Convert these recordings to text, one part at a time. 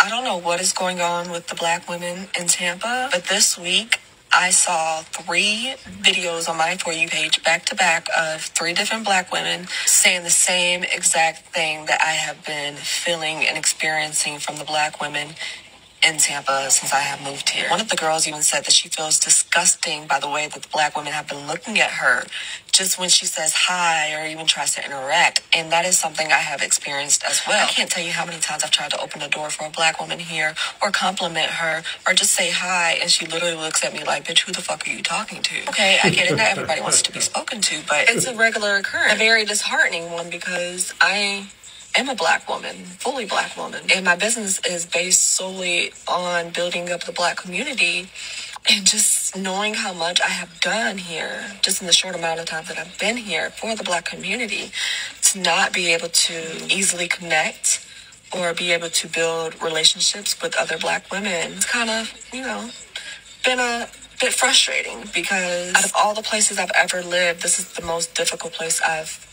I don't know what is going on with the Black women in Tampa, but this week I saw 3 videos on my For You page back to back of 3 different Black women saying the same exact thing that I have been feeling and experiencing from the Black women in Tampa since I have moved here. One of the girls even said that she feels disgusting by the way that the Black women have been looking at her just when she says hi or even tries to interact. And that is something I have experienced as well. I can't tell you how many times I've tried to open the door for a Black woman here or compliment her or just say hi, and she literally looks at me like, bitch, who the fuck are you talking to? Okay, I get it. Not everybody wants to be spoken to, but it's a regular occurrence. A very disheartening one because I am a Black woman, fully Black woman, and my business is based solely on building up the Black community, and just knowing how much I have done here just in the short amount of time that I've been here for the Black community, to not be able to easily connect or be able to build relationships with other Black women, it's kind of, been a bit frustrating because out of all the places I've ever lived, this is the most difficult place I've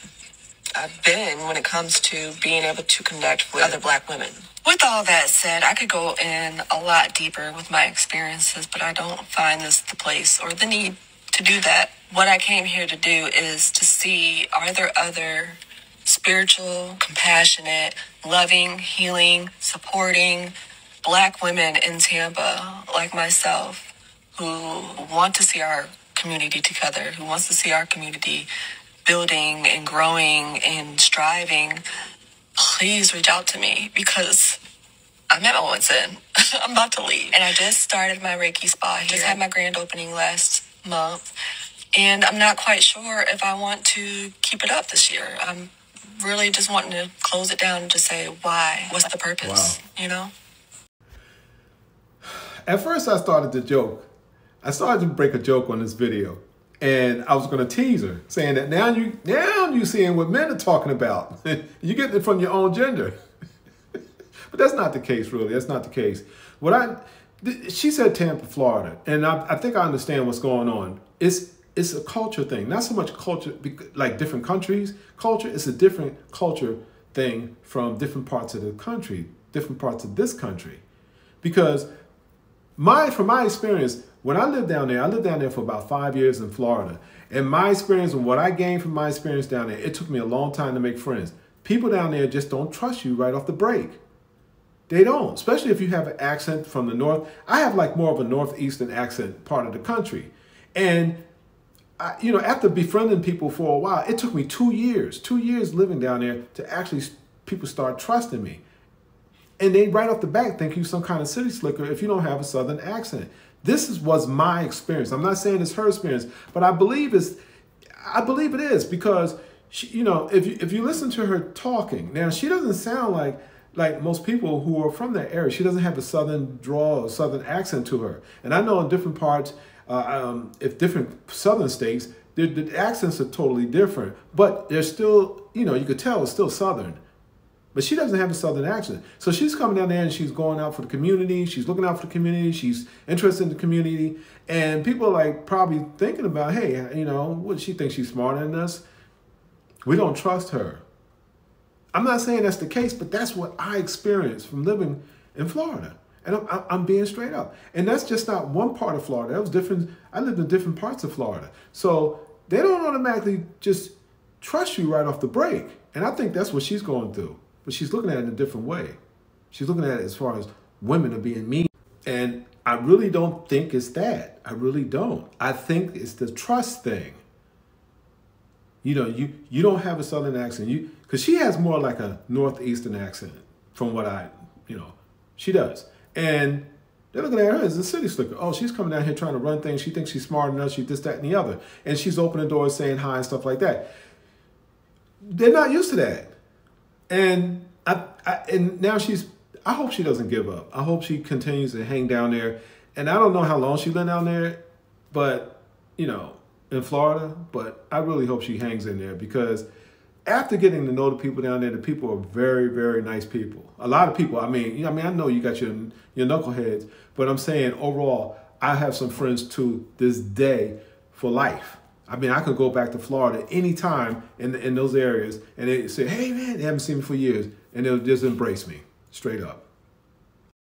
been when it comes to being able to connect with other Black women. With all that said, I could go in a lot deeper with my experiences, but I don't find this the place or the need to do that. What I came here to do is to see, are there other spiritual, compassionate, loving, healing, supporting Black women in Tampa like myself who want to see our community together, who wants to see our community building and growing and striving. Please reach out to me because I'm at my wit's end. I'm about to leave. And I just started my Reiki spa here. Just had my grand opening last month. And I'm not quite sure if I want to keep it up this year. I'm really just wanting to close it down and just say, why? What's the purpose? Wow. At first I started to joke. I started to break a joke on this video. And I was going to tease her, saying that now you seeing what men are talking about. You get it from your own gender. But that's not the case, really. That's not the case. She said Tampa, Florida, and I think I understand what's going on. It's a culture thing, not so much culture like different countries. Culture is a different culture thing from different parts of the country, different parts of this country, because from my experience. When I lived down there for about 5 years in Florida. And my experience and what I gained from my experience down there, it took me a long time to make friends. People down there just don't trust you right off the break. They don't, especially if you have an accent from the north. I have like more of a northeastern accent part of the country. And, after befriending people for a while, it took me 2 years living down there to actually people start trusting me. And they right off the bat think you're some kind of city slicker if you don't have a southern accent. This was my experience. I'm not saying it's her experience, but I believe it is because she, if you listen to her talking now, she doesn't sound like most people who are from that area. She doesn't have a southern drawl or southern accent to her. And I know in different parts, if different southern states, the accents are totally different, but they're still, you could tell it's still southern. But she doesn't have a southern accent. So she's coming down there and she's going out for the community. She's looking out for the community. She's interested in the community. And people are probably thinking about, hey, what, she thinks she's smarter than us? We don't trust her. I'm not saying that's the case, but that's what I experienced from living in Florida. And I'm being straight up. And that's just not one part of Florida. That was different. I lived in different parts of Florida. So they don't automatically just trust you right off the break. And I think that's what she's going through. But she's looking at it in a different way. She's looking at it as far as women are being mean. And I really don't think it's that. I really don't. I think it's the trust thing. You don't have a southern accent. Because she has more like a northeastern accent from what she does. And they're looking at her as a city slicker. Oh, she's coming down here trying to run things. She thinks she's smarter than us. She this, that, and the other. And she's opening doors saying hi and stuff like that. They're not used to that. And now I hope she doesn't give up. I hope she continues to hang down there. And I don't know how long she's been down there, but, in Florida, but I really hope she hangs in there because after getting to know the people down there, the people are very, very nice people. A lot of people, I know you got your knuckleheads, but I'm saying overall, I have some friends to this day for life. I could go back to Florida anytime in those areas and they say, hey, man, they haven't seen me for years. And they'll just embrace me straight up.